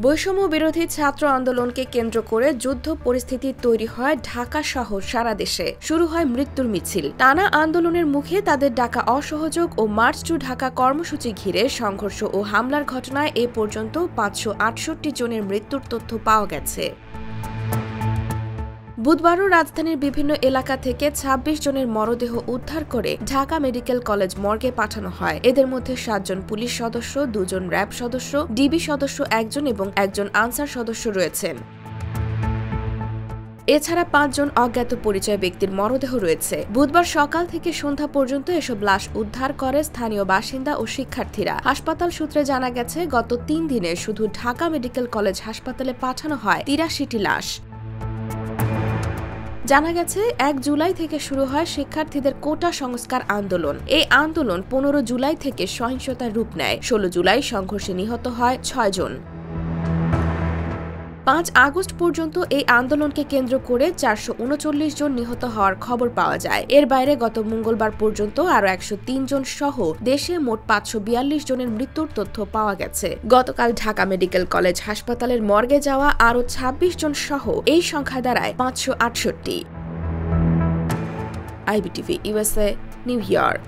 বৈষম্য বিরোধী ছাত্র আন্দোলনকে কেন্দ্র করে যুদ্ধ পরিস্থিতি তৈরি হয় ঢাকা সহ সারা দেশে। শুরু হয় মৃত্যুর মিছিল। টানা আন্দোলনের মুখে তাদের ডাকা অসহযোগ ও মার্চ টু ঢাকা কর্মসূচি ঘিরে সংঘর্ষ ও হামলার ঘটনায় এ পর্যন্ত ৫৬৮ জনের মৃত্যুর তথ্য পাওয়া গেছে। বুধবারও রাজধানীর বিভিন্ন এলাকা থেকে ২৬ জনের মরদেহ উদ্ধার করে ঢাকা মেডিকেল কলেজ মর্গে পাঠানো হয়। এদের মধ্যে ৭ জন পুলিশ সদস্য, ২ জন র্যাব সদস্য, ডিবি সদস্য ১ জন এবং ১ জন আনসার সদস্য রয়েছেন। এছাড়া ৫ জন অজ্ঞাত পরিচয় ব্যক্তির মরদেহ রয়েছে। বুধবার সকাল থেকে সন্ধ্যা পর্যন্ত এসব লাশ উদ্ধার করে স্থানীয় বাসিন্দা ও শিক্ষার্থীরা। হাসপাতাল সূত্রে জানা গেছে, গত ৩ দিনে শুধু ঢাকা মেডিকেল কলেজ হাসপাতালে পাঠানো হয় ৮৩টি লাশ। জানা গেছে, ১ জুলাই থেকে শুরু হয় শিক্ষার্থীদের কোটা সংস্কার আন্দোলন। এই আন্দোলন ১৫ জুলাই থেকে সহিংসতার রূপ নেয়। ১৬ জুলাই সংঘর্ষে নিহত হয় ৬ জন। ৫ আগস্ট পর্যন্ত এই আন্দোলনকে কেন্দ্র করে ৪৩৯ জন নিহত হওয়ার খবর পাওয়া যায়। এর বাইরে গত মঙ্গলবার পর্যন্ত আরও ১০৩ জন সহ দেশে মোট ৫৪২ জনের মৃত্যুর তথ্য পাওয়া গেছে। গতকাল ঢাকা মেডিকেল কলেজ হাসপাতালের মর্গে যাওয়া আরও ২৬ জন সহ এই সংখ্যা দাঁড়ায় ৫৬৮। IBTV USA, new York.